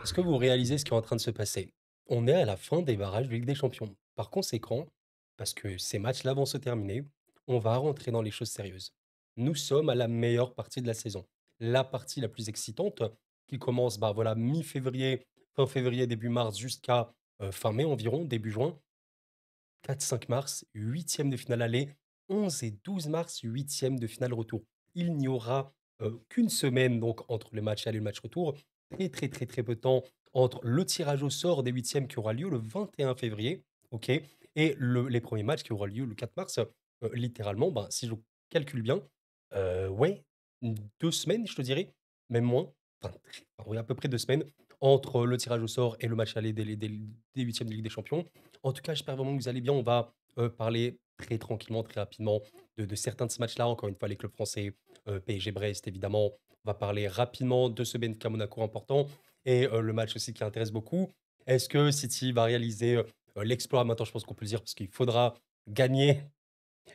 Est-ce que vous réalisez ce qui est en train de se passer? On est à la fin des barrages de Ligue des Champions. Par conséquent, parce que ces matchs-là vont se terminer, on va rentrer dans les choses sérieuses. Nous sommes à la meilleure partie de la saison. La partie la plus excitante qui commence bah, voilà, mi-février, fin février, début mars jusqu'à fin mai environ, début juin. 4-5 mars, huitième de finale aller, 11 et 12 mars, huitième de finale retour. Il n'y aura qu'une semaine donc entre le match aller et le match retour. Très très très très peu de temps entre le tirage au sort des huitièmes qui aura lieu le 21 février, ok, et les premiers matchs qui aura lieu le 4 mars. Littéralement, ben, si je calcule bien, ouais, 2 semaines, je te dirais, même moins. Enfin, oui, à peu près 2 semaines entre le tirage au sort et le match aller des huitièmes de Ligue des Champions. En tout cas, j'espère vraiment que vous allez bien. On va, parler très tranquillement, très rapidement de certains de ces matchs-là. Encore une fois, les clubs français, PSG Brest évidemment. On va parler rapidement de ce Benfica Monaco important et le match aussi qui intéresse beaucoup. Est-ce que City va réaliser, l'exploit? Maintenant, je pense qu'on peut le dire parce qu'il faudra gagner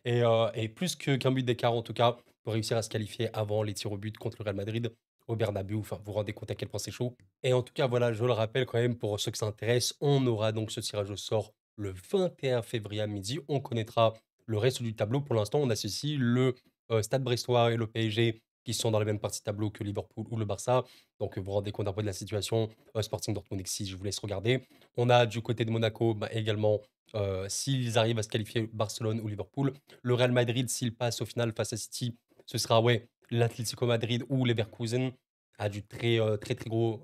et plus qu'un but d'écart en tout cas, pour réussir à se qualifier avant les tirs au but contre le Real Madrid au Bernabéu. Enfin, vous vous rendez compte à quel point c'est chaud. Et en tout cas, voilà, je le rappelle quand même pour ceux que ça intéresse, on aura donc ce tirage au sort le 21 février à midi. On connaîtra le reste du tableau. Pour l'instant, on associe le Stade Brestois et le PSG qui sont dans la même partie de tableau que Liverpool ou le Barça. Donc, vous vous rendez compte un peu de la situation. Sporting Dortmund, si je vous laisse regarder. On a du côté de Monaco bah, également, s'ils arrivent à se qualifier Barcelone ou Liverpool. Le Real Madrid, s'il passe au final face à City, ce sera ouais, l'Atlético Madrid ou Leverkusen à du très, très, très gros,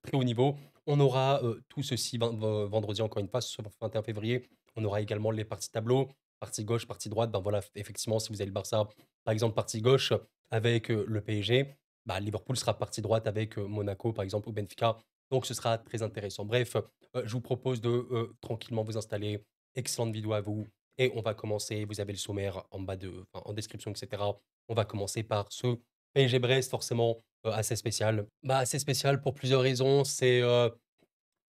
très haut niveau. On aura, tout ceci vendredi encore une fois, ce 21 février. On aura également les parties tableau, partie gauche, partie droite. Ben voilà, effectivement, si vous avez le Barça, par exemple, partie gauche avec, le PSG, bah, Liverpool sera partie droite avec, Monaco, par exemple, ou Benfica. Donc ce sera très intéressant. Bref, je vous propose de, tranquillement vous installer. Excellente vidéo à vous et on va commencer. Vous avez le sommaire en bas enfin, en description, et cetera. On va commencer par ce PSG Brest, forcément, assez spécial. Bah, assez spécial pour plusieurs raisons. C'est,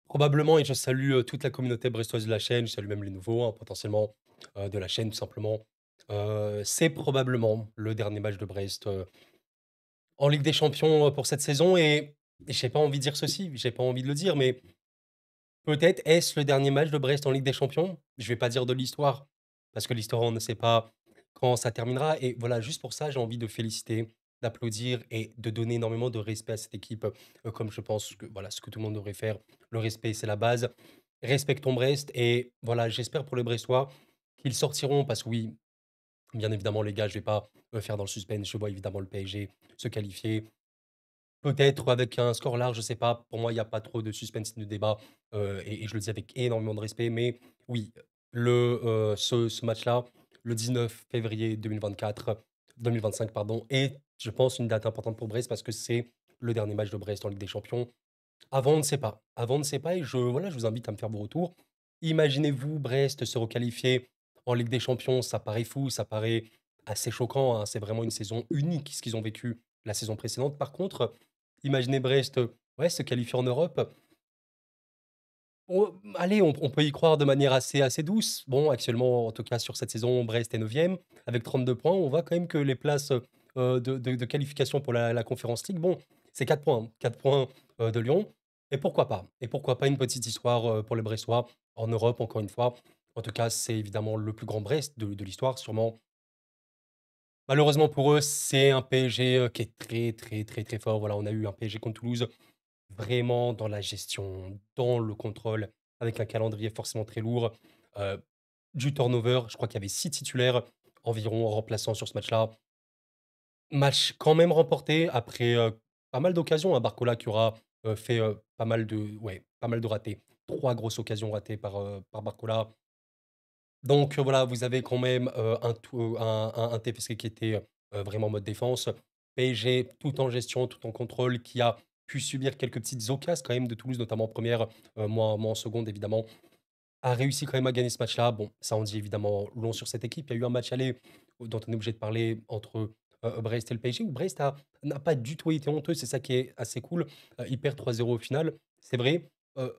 probablement et je salue, toute la communauté brestoise de la chaîne, je salue même les nouveaux, hein, potentiellement, de la chaîne tout simplement. C'est probablement le dernier match de Brest, en Ligue des Champions, pour cette saison et j'ai pas envie de dire ceci, j'ai pas envie de le dire, mais peut-être est-ce le dernier match de Brest en Ligue des Champions? Je vais pas dire de l'histoire, parce que l'histoire, on ne sait pas quand ça terminera et voilà, juste pour ça, j'ai envie de féliciter, d'applaudir et de donner énormément de respect à cette équipe, comme je pense que voilà, ce que tout le monde devrait faire. Le respect, c'est la base. Respectons Brest et voilà, j'espère pour les Brestois qu'ils sortiront parce que oui, bien évidemment les gars, je vais pas, faire dans le suspense. Je vois évidemment le PSG se qualifier. Peut-être avec un score large, je sais pas. Pour moi, il y a pas trop de suspense ni de débat, et je le dis avec énormément de respect. Mais oui, ce match-là, le 19 février 2025 pardon, est, je pense, une date importante pour Brest parce que c'est le dernier match de Brest en Ligue des Champions. Avant, on ne sait pas. Avant, on ne sait pas et voilà, je vous invite à me faire vos retours. Imaginez-vous Brest se requalifier en Ligue des Champions, ça paraît fou, ça paraît assez choquant, hein. C'est vraiment une saison unique, ce qu'ils ont vécu la saison précédente. Par contre, imaginez Brest, ouais, se qualifier en Europe. Allez, on peut y croire de manière assez douce. Bon, actuellement, en tout cas sur cette saison, Brest est 9e avec 32 points. On voit quand même que les places, de qualification pour la Conference League, bon, c'est 4 points, hein, 4 points, de Lyon et pourquoi pas? Et pourquoi pas une petite histoire, pour les Brestois en Europe, encore une fois. En tout cas, c'est évidemment le plus grand Brest de l'histoire, sûrement. Malheureusement pour eux, c'est un PSG, qui est très, très, très, très fort. Voilà, on a eu un PSG contre Toulouse vraiment dans la gestion, dans le contrôle, avec un calendrier forcément très lourd, heu, du turnover. Je crois qu'il y avait 6 titulaires environ remplaçants sur ce match-là. Match quand même remporté après, pas mal d'occasions, hein. Barcola qui aura, fait, pas mal de ouais, pas mal de ratés. 3 grosses occasions ratées par Barcola. Donc voilà, vous avez quand même, un TFC qui était, vraiment en mode défense. PSG tout en gestion, tout en contrôle, qui a pu subir quelques petites occasions quand même de Toulouse, notamment en première, moi en seconde évidemment, a réussi quand même à gagner ce match-là. Bon, ça en dit évidemment long sur cette équipe. Il y a eu un match aller dont on est obligé de parler entre, Brest et le PSG, où Brest n'a pas du tout été honteux, c'est ça qui est assez cool. Ils perdent 3-0 au final, c'est vrai.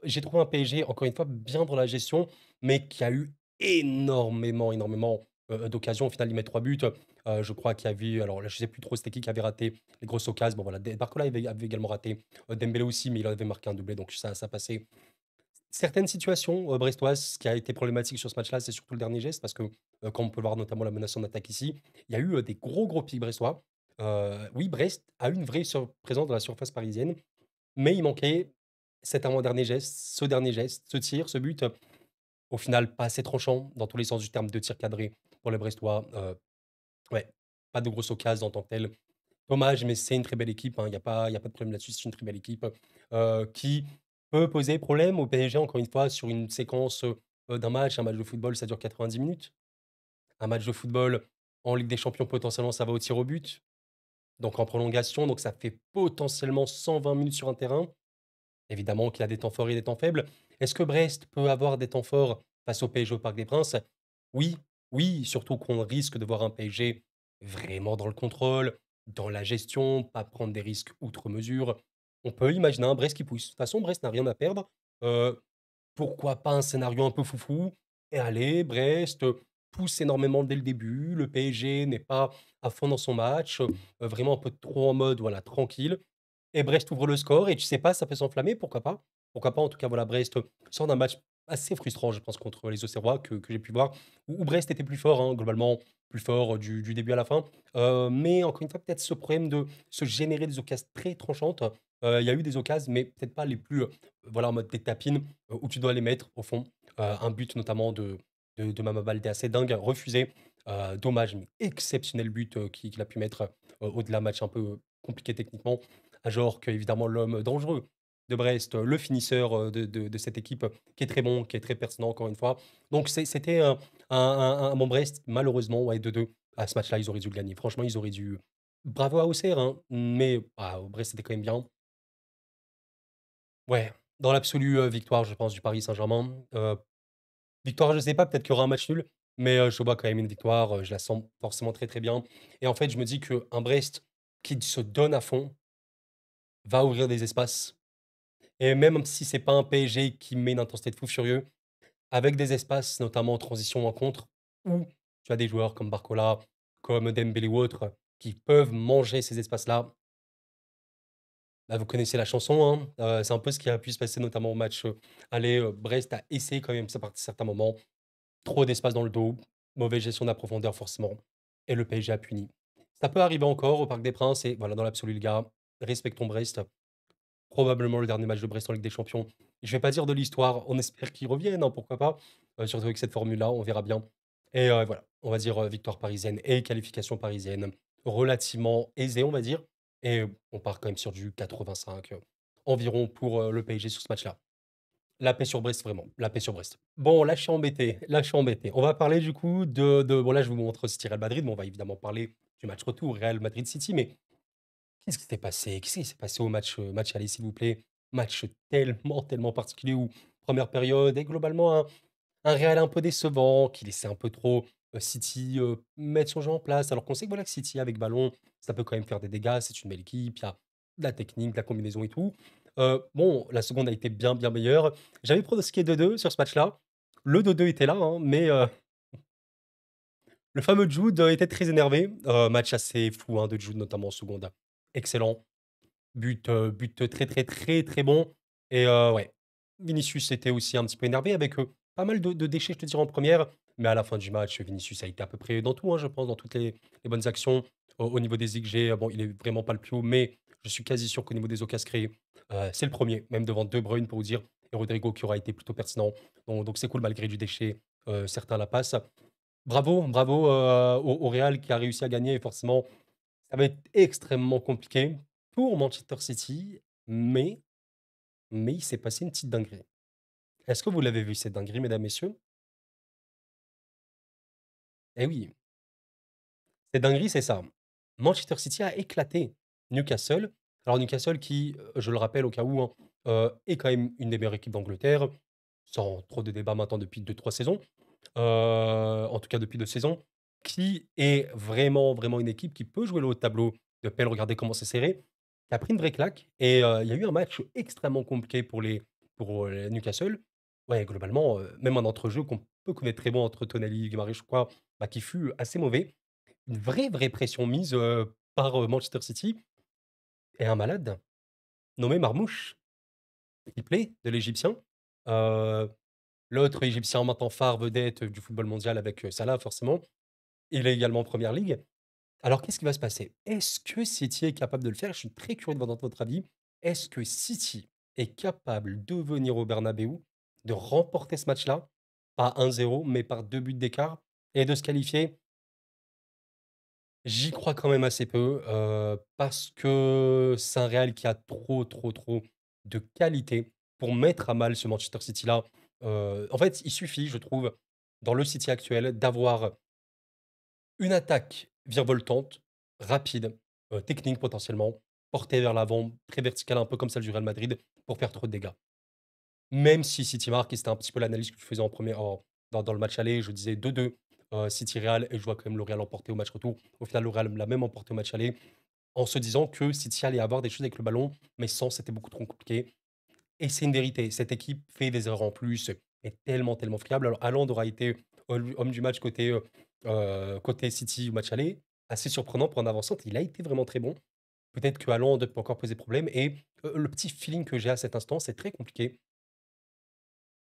J'ai trouvé un PSG, encore une fois, bien dans la gestion, mais qui a eu énormément, énormément d'occasions. Au final, ils mettent 3 buts. Je crois qu'il y avait alors là, je sais plus trop c'était qui avait raté les grosses occasions. Bon voilà, Barcola avait également raté, Dembélé aussi, mais il avait marqué un doublé, donc ça passait. Certaines situations, brestoises, ce qui a été problématique sur ce match-là, c'est surtout le dernier geste parce que, comme on peut le voir notamment la menace en attaque ici, il y a eu, des gros pics brestois. Oui, Brest a eu une vraie présence dans la surface parisienne, mais il manquait cet avant-dernier geste, ce dernier geste, ce tir, ce but, au final pas assez tranchant dans tous les sens du terme, de tir cadré pour les Brestois. Ouais, pas de grosse occasion en tant que telle. Dommage, mais c'est une très belle équipe, hein, il y a pas de problème là-dessus, c'est une très belle équipe, qui peut poser problème au PSG, encore une fois, sur une séquence, d'un match. Un match de football, ça dure 90 minutes. Un match de football en Ligue des Champions, potentiellement, ça va au tir au but, donc en prolongation, donc ça fait potentiellement 120 minutes sur un terrain. Évidemment qu'il y a des temps forts et des temps faibles. Est-ce que Brest peut avoir des temps forts face au PSG au Parc des Princes? Oui, oui, surtout qu'on risque de voir un PSG vraiment dans le contrôle, dans la gestion, pas prendre des risques outre mesure. On peut imaginer un Brest qui pousse. De toute façon, Brest n'a rien à perdre. Heu, Pourquoi pas un scénario un peu foufou? Et allez, Brest, pousse énormément dès le début. Le PSG n'est pas à fond dans son match, vraiment un peu trop en mode, voilà, tranquille. Et Brest ouvre le score et tu sais pas, ça peut s'enflammer, pourquoi pas? Pourquoi pas? En tout cas, voilà, Brest sort d'un match assez frustrant, je pense, contre les Auxerrois que j'ai pu voir, où Brest était plus fort, hein, globalement, plus fort, du début à la fin. Mais encore une fois, peut-être ce problème de se générer des occasions très tranchantes. Il y a eu des occasions, mais peut-être pas les plus, voilà, en mode des tapines, où tu dois les mettre au fond. Un but notamment de Mama Baldé assez dingue, refusé. Dommage, mais exceptionnel but, qu'il a pu mettre, au-delà, match un peu compliqué techniquement. Genre qu'évidemment l'homme dangereux de Brest, le finisseur, de cette équipe, qui est très bon, qui est très pertinent encore une fois. Donc c'était un bon Brest, malheureusement, ouais, 2-2. À ce match-là, ils auraient dû le gagner. Franchement, ils auraient dû. Bravo à Auxerre, hein, mais Brest, c'était quand même bien. Ouais, dans l'absolu, victoire, je pense, du Paris Saint-Germain. Victoire, je sais pas, peut-être qu'il y aura un match nul, mais je vois quand même une victoire, je la sens forcément très, très bien. Et en fait, je me dis qu'un Brest qui se donne à fond va ouvrir des espaces. Et même si c'est pas un PSG qui met une intensité de fou furieux, avec des espaces, notamment en transition en contre, où tu as des joueurs comme Barcola, comme Dembélé ou autres, qui peuvent manger ces espaces-là. Bah, vous connaissez la chanson, hein, c'est un peu ce qui a pu se passer notamment au match, aller, Brest a essayé quand même ça par certains moments, trop d'espace dans le dos, mauvaise gestion de la profondeur forcément, et le PSG a puni. Ça peut arriver encore au Parc des Princes et voilà, dans l'absolu les gars, respectons Brest. Probablement le dernier match de Brest en Ligue des Champions. Je vais pas dire de l'histoire, on espère qu'ils reviennent, hein, pourquoi pas? Surtout avec cette formule-là, on verra bien. Et voilà, on va dire, victoire parisienne et qualification parisienne relativement aisée, on va dire. Et on part quand même sur du 85, environ pour, le PSG sur ce match-là. La paix sur Brest, vraiment, la paix sur Brest. Bon, là, je suis embêté, là, je suis embêté. On va parler du coup de bon là, je vous montre City Real Madrid, mais on va évidemment parler du match retour Real Madrid-City, mais qu'est-ce qui s'est passé? Qu'est-ce qui s'est passé au match aller, s'il vous plaît? Match tellement particulier où première période et globalement un Real un peu décevant, qui laissait un peu trop, City, mettre son jeu en place. Alors qu'on sait que voilà que City avec ballon, ça peut quand même faire des dégâts, c'est une belle équipe, il y a de la technique, de la combinaison et tout. Bon, la seconde a été bien meilleure. J'avais pronostiqué 2-2 sur ce match-là. Le 2-2 était là, hein, mais le fameux Jude, était très énervé. Match assez fou, hein, de Jude, notamment en seconde. Excellent. But très bon et ouais, Vinicius était aussi un petit peu énervé avec, pas mal de déchets, je te dirais, en première, mais à la fin du match, Vinicius a été à peu près dans tout, hein, je pense, dans toutes les bonnes actions. Au niveau des XG, bon, il est vraiment pas le plus haut, mais je suis quasi sûr qu'au niveau des occasions créées, c'est le premier, même devant De Bruyne pour vous dire et Rodrigo qui aura été plutôt pertinent. Donc c'est cool malgré du déchet, certains la passent. Bravo, au Real qui a réussi à gagner et forcément ça va être extrêmement compliqué pour Manchester City, mais il s'est passé une petite dinguerie. Est-ce que vous l'avez vu cette dinguerie, mesdames, messieurs? Eh oui, cette dinguerie, c'est ça. Manchester City a éclaté Newcastle. Alors Newcastle qui, je le rappelle au cas où, hein, est quand même une des meilleures équipes d'Angleterre, sans trop de débat maintenant depuis 2 3 saisons. En tout cas depuis 2 saisons, qui est vraiment une équipe qui peut jouer le haut de tableau de PL. Regardez comment c'est serré, qui a pris une vraie claque et il y a eu un match extrêmement compliqué pour Newcastle. Ouais, globalement, même un entrejeu peut connaître très bon entre Tonali, Guimarães, je crois, bah, qui fut assez mauvais. Une vraie pression mise, par, Manchester City et un malade nommé Marmoush, il plaît, de l'Égyptien. Heu, L'autre Égyptien maintenant phare, vedette du football mondial avec, Salah forcément. Il est également en Première Ligue. Alors qu'est-ce qui va se passer? Est-ce que City est capable de le faire? Je suis très curieux de voir votre avis. Est-ce que City est capable de venir au Bernabéu, de remporter ce match-là? Pas 1-0, mais par 2 buts d'écart et de se qualifier? J'y crois quand même assez peu, parce que c'est un Real qui a trop de qualité pour mettre à mal ce Manchester City-là. En fait, il suffit, je trouve, dans le City actuel, d'avoir une attaque virevoltante, rapide, technique potentiellement, portée vers l'avant, très verticale, un peu comme celle du Real Madrid, pour faire trop de dégâts. Même si City marque et c'était un petit peu l'analyse que je faisais en 1 dans le match aller, je disais 2-2, City Real et je vois quand même le Real emporter au match retour. Au final, le Real l'a même emporté au match aller, en se disant que City allait avoir des choses avec le ballon, mais sans, c'était beaucoup trop compliqué. Et c'est une vérité, cette équipe fait des erreurs en plus, est tellement fiable. Alors Haaland aura été homme du match côté City au match aller. Assez surprenant pour un avant-centre, il a été vraiment très bon. Peut-être que Haaland peut encore poser problème et le petit feeling que j'ai à cet instant, c'est très compliqué,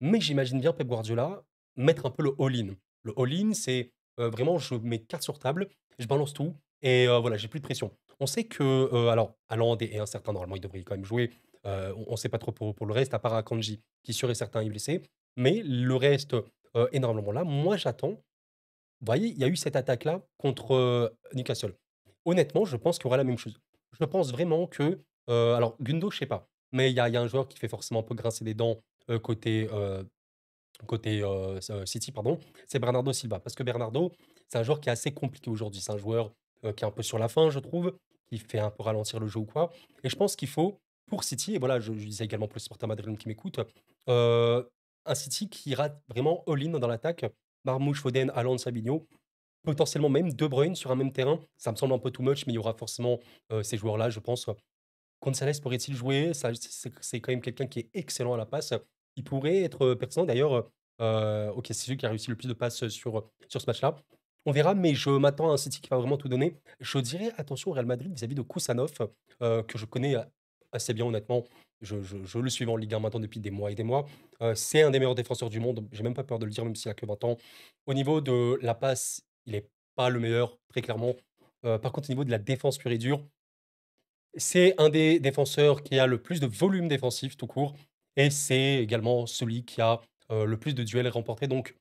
mais j'imagine bien Pep Guardiola mettre un peu le all-in. Le all-in, c'est, vraiment je mets carte sur table, je balance tout et voilà, j'ai plus de pression. On sait que, alors Haaland est incertain, normalement il devrait quand même jouer, on sait pas trop pour le reste, à part Akanji qui sûr et certain est blessé, mais le reste, est normalement là. Moi j'attends, vous voyez, il y a eu cette attaque-là contre, Newcastle. Honnêtement, je pense qu'il y aura la même chose. Je pense vraiment que, alors Gundo, je sais pas, mais il y a un joueur qui fait forcément un peu grincer des dents, côté, City pardon, c'est Bernardo Silva. Parce que Bernardo, c'est un joueur qui est assez compliqué aujourd'hui. C'est un joueur, qui est un peu sur la fin, je trouve, qui fait un peu ralentir le jeu ou quoi et je pense qu'il faut pour City et voilà, je disais également pour les supporters madrilènes qui m'écoutent, un City qui rate vraiment all-in dans l'attaque. Marmoush, Foden, Haaland, Sabinho, potentiellement même De Bruyne sur un même terrain. Ça me semble un peu too much, mais il y aura forcément, ces joueurs-là, je pense. Gonzalez pourrait-il jouer? Ça, c'est quand même quelqu'un qui est excellent à la passe. Il pourrait être, pertinent d'ailleurs, OK, c'est celui qui a réussi le plus de passes, sur ce match-là. On verra, mais je m'attends à un City qui va vraiment tout donner. Je dirais attention au Real Madrid vis-à-vis de Koussanov, que je connais assez bien honnêtement. Je le suis en Ligue 1 maintenant depuis des mois et des mois. C'est un des meilleurs défenseurs du monde, j'ai même pas peur de le dire, même s'il a que 20 ans. Au niveau de la passe, il est pas le meilleur, très clairement. Par contre, au niveau de la défense pure et dure, c'est un des défenseurs qui a le plus de volume défensif tout court et c'est également celui qui a, le plus de duels remportés donc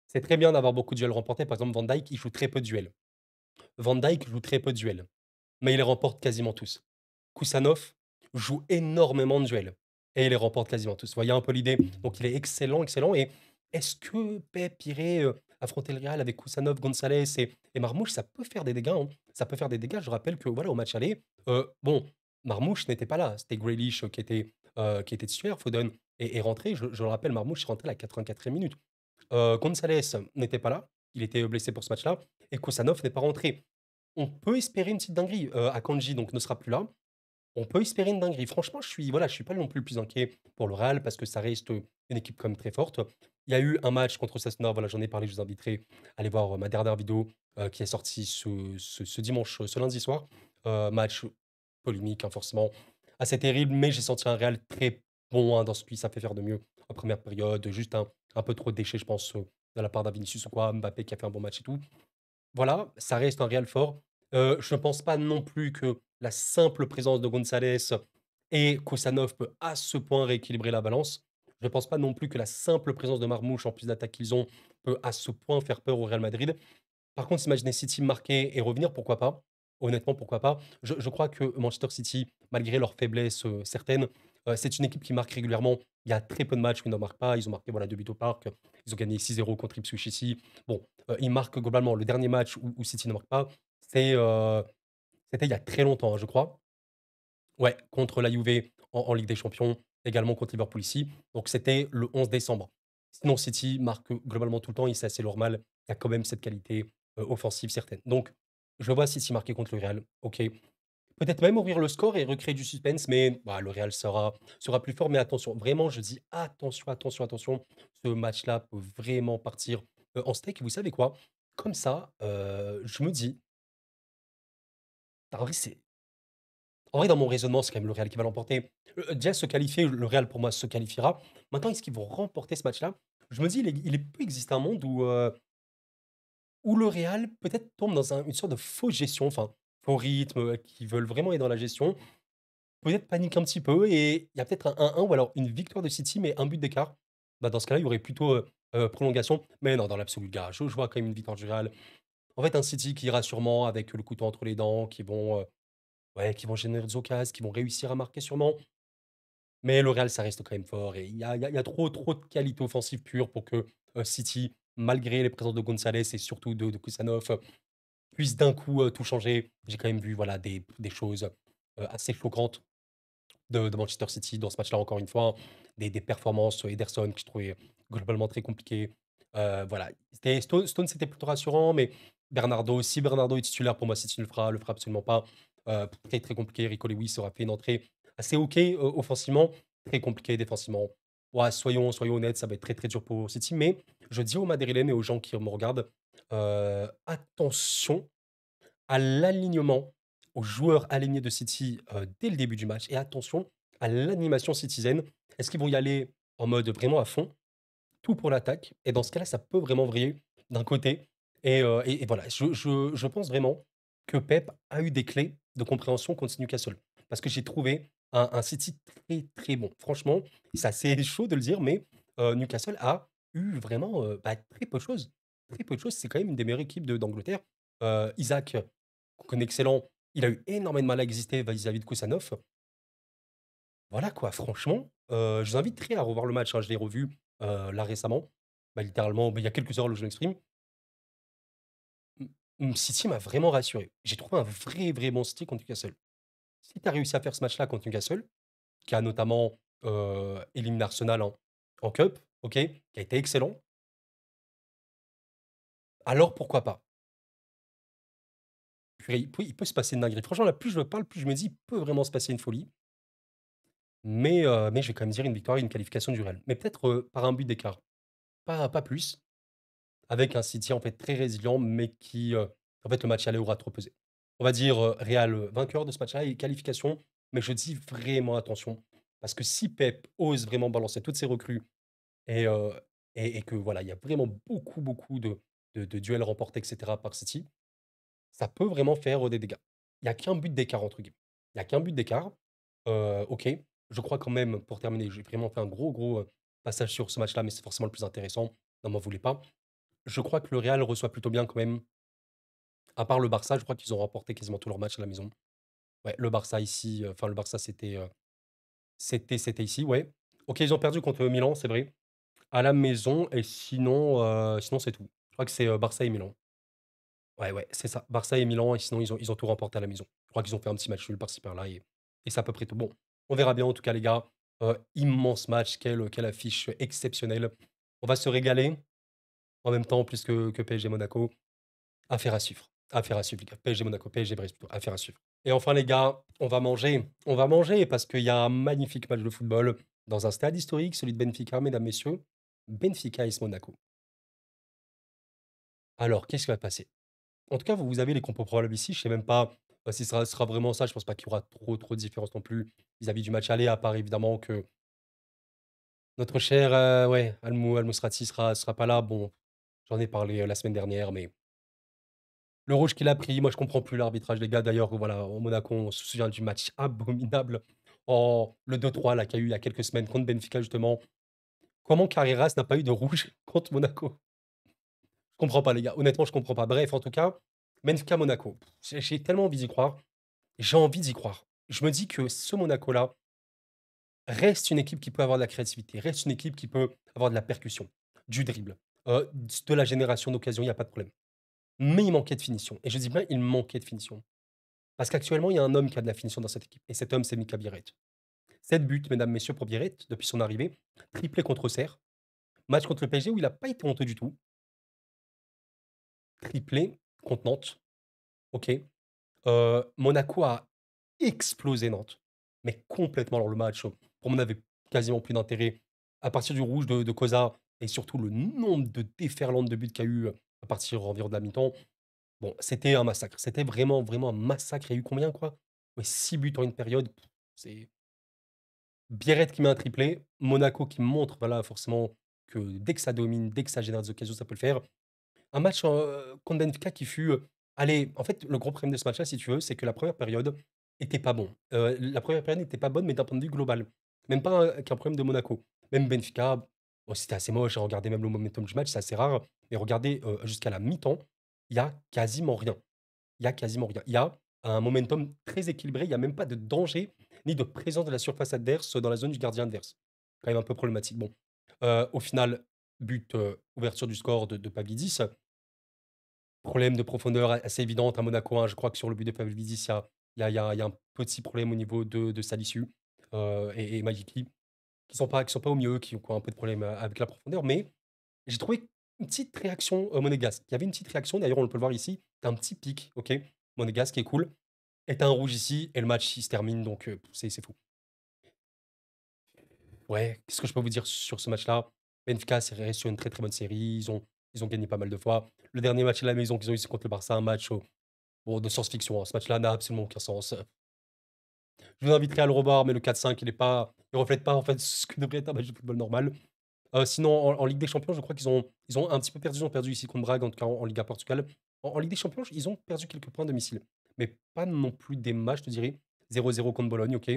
c'est très bien d'avoir beaucoup de duels remportés. Par exemple, Van Dijk, il joue très peu de duels. Van Dijk joue très peu de duels, mais il les remporte quasiment tous. Kusanov joue énormément de duels et il les remporte quasiment tous. Vous voyez un peu l'idée? Donc il est excellent et est-ce que Pep irait, affronter le Real avec Kusanov, Gonzalez et Marmoush? Ça peut faire des dégâts, hein. Ça peut faire des dégâts. Je rappelle que voilà, au match aller, bon, Marmoush n'était pas là. C'était Grealish, qui était titulaire. Foden est rentré. Je le rappelle, Marmoush est rentré à la 84e minute. Gonzalez n'était pas là. Il était blessé pour ce match-là et Kusanov n'est pas rentré. On peut espérer une petite dinguerie. Akanji donc ne sera plus là. On peut espérer une dinguerie. Franchement, je suis pas non plus le plus inquiet pour le Real parce que ça reste, une équipe quand même très forte. Il y a eu un match contre Osasuna, voilà, j'en ai parlé, je vous inviterai à aller voir, ma dernière vidéo, qui est sortie ce dimanche, ce lundi soir. Match polémique, hein, forcément, assez terrible, mais j'ai senti un Real très bon, hein, dans ce qu'il savait faire de mieux en première période. Juste un peu trop de déchets, je pense, de la part d'un Vinicius ou quoi, Mbappé qui a fait un bon match et tout. Voilà, ça reste un Real fort. Je ne pense pas non plus que la simple présence de Gonzalez et Koussanov peut à ce point rééquilibrer la balance. Je ne pense pas non plus que la simple présence de Marmoush, en plus d'attaque qu'ils ont, peut à ce point faire peur au Real Madrid. Par contre, imaginez City marquer et revenir, pourquoi pas? Honnêtement, pourquoi pas? Je crois que Manchester City, malgré leurs faiblesses, certaines, c'est une équipe qui marque régulièrement. Il y a très peu de matchs où ils ne marquent pas. Ils ont marqué, voilà, 2 buts au parc. Ils ont gagné 6-0 contre Ipswich ici. Bon, ils marquent globalement. Le dernier match où City ne marque pas, c'est, c'était il y a très longtemps, hein, je crois. Ouais, contre la Juve en Ligue des Champions, également contre Liverpool ici. Donc c'était le 11 décembre. Sinon, City marque globalement tout le temps et c'est assez normal. Il y a quand même cette qualité, offensive certaine. Donc je vois City marquer contre le Real, OK. Peut-être même ouvrir le score et recréer du suspense, mais bah, le Real sera plus fort. Mais attention, vraiment, je dis attention, attention, attention. Ce match-là peut vraiment partir en steak. Vous savez quoi? Comme ça, je me dis, en vrai, dans mon raisonnement, c'est quand même le Real qui va l'emporter. Déjà, se qualifier, le Real, pour moi, se qualifiera. Maintenant, est-ce qu'ils vont remporter ce match-là? Je me dis, peut exister un monde où le Real, peut-être, tombe dans une sorte de fausse gestion, enfin, faux rythme, qui veulent vraiment être dans la gestion. Peut-être panique un petit peu et il y a peut-être un 1-1 ou alors une victoire de City, mais un but d'écart. Bah, dans ce cas-là, il y aurait plutôt, prolongation. Mais non, dans l'absolu, gars, je vois quand même une victoire du Real. En fait, un City qui ira sûrement avec le couteau entre les dents, qui vont générer des occasions, qui vont réussir à marquer sûrement. Mais le Real, ça reste quand même fort et il y a trop de qualité offensive pure pour que, City, malgré les présences de Gonzalez et surtout de Kusanov, puisse d'un coup, tout changer. J'ai quand même vu, voilà, des choses, assez choquantes de Manchester City dans ce match-là, encore une fois, hein. Des performances, Ederson que je trouvais globalement très compliquées. Voilà, Stones, c'était plutôt rassurant, mais Bernardo, si Bernardo est titulaire, pour moi, City le fera absolument pas. Très, très compliqué. Rico Lewis aura fait une entrée assez OK, offensivement, très compliqué défensivement. Ouais, soyons honnêtes, ça va être très, très dur pour City, mais je dis aux Madrilènes et aux gens qui me regardent, attention à l'alignement, aux joueurs alignés de City, dès le début du match et attention à l'animation citizenne. Est-ce qu'ils vont y aller en mode vraiment à fond, tout pour l'attaque? Et dans ce cas-là, ça peut vraiment vriller d'un côté et voilà. Je pense vraiment que Pep a eu des clés de compréhension contre Newcastle. Parce que j'ai trouvé un City très, très bon. Franchement, c'est assez chaud de le dire, mais Newcastle a eu vraiment, bah, très peu de choses. Très peu de choses. C'est quand même une des meilleures équipes d'Angleterre. Isaac, qu'on connaît excellent, il a eu énormément de mal à exister vis-à-vis de Kusanov. Voilà quoi, franchement, je vous inviterai à revoir le match, hein. Je l'ai revu, là récemment. Bah, littéralement, bah, il y a quelques heures, là où je m'exprime. City m'a vraiment rassuré. J'ai trouvé un vrai, vrai bon City contre Newcastle. Si tu as réussi à faire ce match-là contre Newcastle, qui a notamment, éliminé Arsenal en cup, OK, qui a été excellent, alors pourquoi pas? Purée, il peut se passer une dinguerie. Franchement, là, plus je parle, plus je me dis: «Il peut vraiment se passer une folie». Mais je vais quand même dire une victoire et une qualification du Real. Mais peut-être, par un but d'écart, pas plus, avec un City, en fait, très résilient, mais en fait, le match aller aura trop pesé. On va dire, Real, vainqueur de ce match-là et qualification, mais je dis vraiment attention, parce que si Pep ose vraiment balancer toutes ses recrues et que voilà, il y a vraiment beaucoup, beaucoup de duels remportés et cetera par City, ça peut vraiment faire, des dégâts. Il y a qu'un but d'écart entre guillemets. Il y a qu'un but d'écart, OK. Je crois quand même, pour terminer, j'ai vraiment fait un gros, gros, passage sur ce match-là, mais c'est forcément le plus intéressant, n'en m'en voulez pas. Je crois que le Real reçoit plutôt bien quand même, à part le Barça, je crois qu'ils ont remporté quasiment tous leurs matchs à la maison. Ouais, le Barça ici, enfin le Barça c'était ici, ouais. OK, ils ont perdu contre Milan, c'est vrai, à la maison et sinon c'est tout. Je crois que c'est, Barça et Milan. Ouais, ouais, c'est ça. Barça et Milan et sinon ils ont tout remporté à la maison. Je crois qu'ils ont fait un petit match nul par-ci par-là et c'est à peu près tout. Bon, on verra bien en tout cas les gars. Immense match, quelle affiche exceptionnelle. On va se régaler en même temps plus que PSG Monaco. Affaire à suivre. Affaire à suivre les gars. PSG Monaco, PSG Brest plutôt. Affaire à suivre. Et enfin les gars, on va manger. On va manger parce qu'il y a un magnifique match de football dans un stade historique, celui de Benfica, mesdames, messieurs. Benfica AS Monaco. Alors, qu'est-ce qui va passer? En tout cas, vous avez les compos probables ici. Je sais même pas, si ça sera vraiment ça. Je pense pas qu'il y aura trop de différence non plus vis-à-vis du match aller, à part évidemment que notre cher, ouais, Al Musrati sera pas là. Bon, j'en ai parlé, la semaine dernière, mais le rouge qu'il a pris, moi je comprends plus l'arbitrage les gars. D'ailleurs, voilà, au Monaco, on se souvient du match abominable le 2-3 là qu'il y a eu il y a quelques semaines contre Benfica justement. Comment Carreras n'a pas eu de rouge contre Monaco? Je comprends pas les gars, honnêtement je comprends pas. Bref, en tout cas, Benfica Monaco. J'ai tellement envie d'y croire. J'ai envie d'y croire. Je me dis que ce Monaco-là reste une équipe qui peut avoir de la créativité, reste une équipe qui peut avoir de la percussion, du dribble, de la génération d'occasions, il y a pas de problème. Mais il manquait de finition et je dis bien il manquait de finition. Parce qu'actuellement, il y a un homme qui a de la finition dans cette équipe et cet homme, c'est Mika Bierret. 7 buts, mesdames, messieurs, pour Bierret depuis son arrivée, triplé contre Auxerre, match contre le PSG où il a pas été honteux du tout, triplé contre Nantes, OK. Monaco a explosé Nantes, mais complètement. Alors le match, pour moi, n'avait quasiment plus d'intérêt. À partir du rouge de Koza et surtout le nombre de déferlantes de buts qu'il y a eu, à partir environ de la mi-temps, bon, c'était un massacre. C'était vraiment, vraiment un massacre. Il y a eu combien, quoi? Ouais, 6 buts en une période. C'est Biarritz qui met un triplé, Monaco qui montre, voilà, forcément que dès que ça domine, dès que ça génère des occasions, ça peut le faire. Un match, contre Benfica qui fut, allez, en fait, le gros problème de ce match-là, si tu veux, c'est que la première période était pas bon. La première période n'était pas bonne, mais d'un point de vue global. Même pas qu'un problème de Monaco. Même Benfica, bon, c'était assez moche, regardez même le momentum du match, c'est assez rare, mais regardez, jusqu'à la mi-temps, il y a quasiment rien. Il y a quasiment rien. Il y a un momentum très équilibré, il y a même pas de danger, ni de présence de la surface adverse dans la zone du gardien adverse. Quand même un peu problématique. Bon, au final, but, ouverture du score de Pavlidis. Problème de profondeur assez évidente à Monaco, hein. Je crois que sur le but de Pavlidis, il y a un petit problème au niveau de Salisu, et Maliki, qui sont pas au mieux, qui ont un peu de problème, avec la profondeur. Mais j'ai trouvé une petite réaction, monégasque. Il y avait une petite réaction, d'ailleurs, on peut le voir ici. Tu un petit pic, OK, monégasque qui est cool, et tu un rouge ici et le match, il se termine, donc c'est fou. Ouais, qu'est-ce que je peux vous dire sur ce match-là? Benfica, c'est resté sur une très, très bonne série. Ils ont gagné pas mal de fois. Le dernier match à la maison qu'ils ont eu, c'est contre le Barça, un match, bon, de science-fiction, hein. Ce match-là n'a absolument aucun sens. Je vous inviterai à le revoir, mais le 4-5, il reflète pas, en fait, ce que devrait être un match de football normal. Sinon, en Ligue des Champions, je crois qu'ils ont un petit peu perdu. Ils ont perdu ici contre Braga, en tout cas en Liga Portugal. En Ligue des Champions, ils ont perdu quelques points à domicile, mais pas non plus des matchs, je te dirais. 0-0 contre Bologne, OK.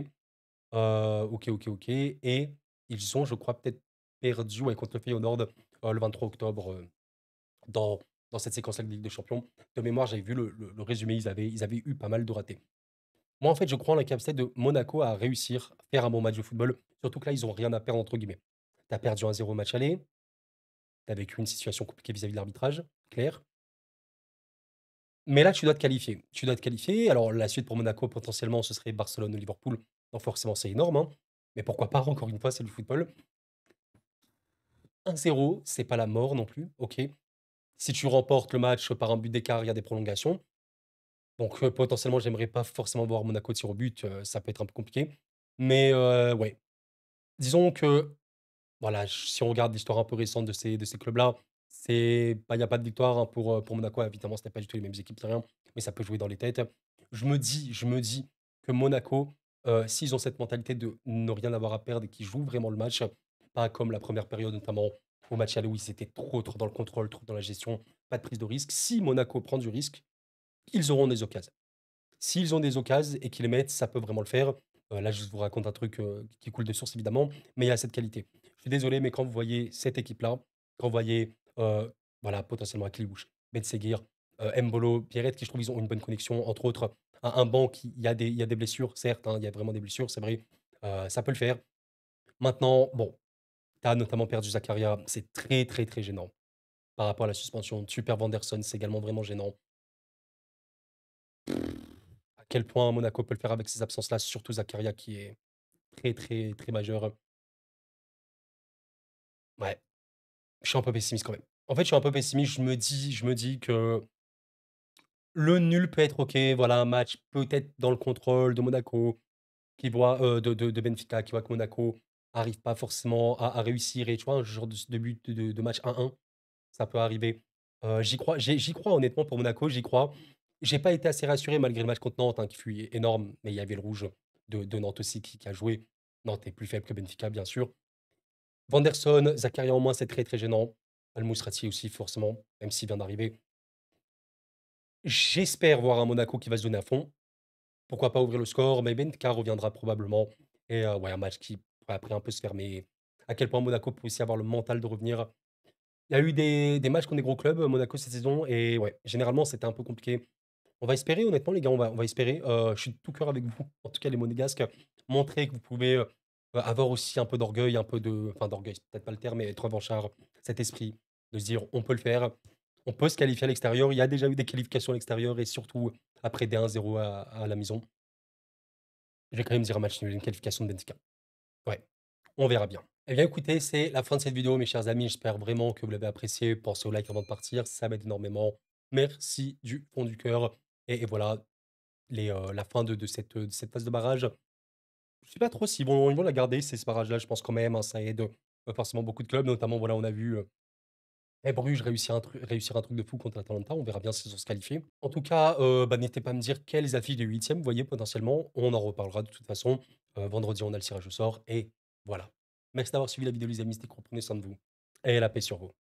OK, OK, OK, et ils ont, je crois, peut-être perdu, ouais, contre le Feyenoord, le 23 octobre, dans cette séquence-là de Ligue des Champions. De mémoire, j'avais vu le résumé, ils avaient eu pas mal de ratés. Moi, en fait, je crois en la capacité de Monaco à réussir, faire un bon match de football, surtout que là, ils ont rien à perdre, entre guillemets. Tu as perdu 1-0 au match aller, tu as vécu une situation compliquée vis-à-vis de l'arbitrage, clair. Mais là, tu dois te qualifier. Tu dois te qualifier. Alors, la suite pour Monaco, potentiellement, ce serait Barcelone ou Liverpool. Donc, forcément, c'est énorme, hein. Mais pourquoi pas, encore une fois, c'est du football. 1-0, c'est pas la mort non plus, OK. Si tu remportes le match par un but d'écart, il y a des prolongations. Donc, potentiellement, j'aimerais pas forcément voir Monaco tirer au but, ça peut être un peu compliqué. Mais, ouais, disons que, voilà, si on regarde l'histoire un peu récente de ces clubs-là, il y a pas de victoire, hein, pour Monaco. Évidemment, ce n'est pas du tout les mêmes équipes, ni rien, mais ça peut jouer dans les têtes. Je me dis que Monaco, s'ils ont cette mentalité de ne rien avoir à perdre et qu'ils jouent vraiment le match, pas comme la première période, notamment au match aller où ils étaient trop dans le contrôle, trop dans la gestion, pas de prise de risque. Si Monaco prend du risque, ils auront des occasions. S'ils ont des occasions et qu'ils les mettent, ça peut vraiment le faire. Là, je vous raconte un truc, qui coule de source évidemment, mais il y a cette qualité. Je suis désolé, mais quand vous voyez cette équipe-là, quand vous voyez, voilà, potentiellement Akiliouche, Ben Seguir, Embolo, Pierrette, qui je trouve ils ont une bonne connexion, entre autres, un banc qui il y a des blessures, certes, hein, il y a vraiment des blessures, c'est vrai, ça peut le faire. Maintenant, bon, tu as notamment perdu Zakaria, c'est très, très, très gênant par rapport à la suspension. Tu perds Vanderson, c'est également vraiment gênant. À quel point Monaco peut le faire avec ces absences-là, surtout Zakaria qui est très, très, très majeur. Ouais, je suis un peu pessimiste quand même. En fait, je suis un peu pessimiste, je me dis que le nul peut être OK, voilà, un match peut-être dans le contrôle de Monaco, qui voit, de Benfica, qui voit que Monaco arrive pas forcément à réussir, et tu vois, un genre de but de match 1-1, ça peut arriver. J'y crois, j'y crois honnêtement pour Monaco, j'y crois. J'ai pas été assez rassuré malgré le match contre Nantes, hein, qui fut énorme, mais il y avait le rouge de Nantes aussi qui a joué. Nantes est plus faible que Benfica, bien sûr. Vanderson, Zakaria en moins, c'est très, très gênant. Al-Mousrati aussi, forcément, même s'il vient d'arriver. J'espère voir un Monaco qui va se donner à fond. Pourquoi pas ouvrir le score, mais Benfica reviendra probablement, et ouais, un match qui pourrait après un peu se fermer. À quel point Monaco peut aussi avoir le mental de revenir. Il y a eu des matchs contre des gros clubs, Monaco, cette saison, et ouais, généralement, c'était un peu compliqué. On va espérer, honnêtement, les gars, on va espérer. Je suis de tout cœur avec vous, en tout cas les Monégasques. Montrez que vous pouvez, avoir aussi un peu d'orgueil, un peu de, enfin d'orgueil, c'est peut-être pas le terme, mais être revanchard, cet esprit de se dire: «On peut le faire, on peut se qualifier à l'extérieur». Il y a déjà eu des qualifications à l'extérieur, et surtout après des 1-0 à la maison. Je vais quand même dire un match nul, une qualification de Benfica. Ouais, on verra bien. Eh bien, écoutez, c'est la fin de cette vidéo, mes chers amis. J'espère vraiment que vous l'avez appréciée. Pensez au like avant de partir, ça m'aide énormément. Merci du fond du cœur, et voilà. la fin de cette phase de barrage. Je sais pas trop s'ils vont la garder, ces barrages-là, je pense quand même, hein, ça aide, forcément beaucoup de clubs, notamment, voilà, on a vu, Bruges réussir un truc de fou contre l'Atalanta, on verra bien s'ils vont se qualifier. En tout cas, bah, n'hésitez pas à me dire quelles affiches de 8e vous voyez potentiellement, on en reparlera de toute façon. Vendredi, on a le tirage au sort et voilà. Merci d'avoir suivi la vidéo les amis, c'était cool, prenez soin de vous et la paix sur vous.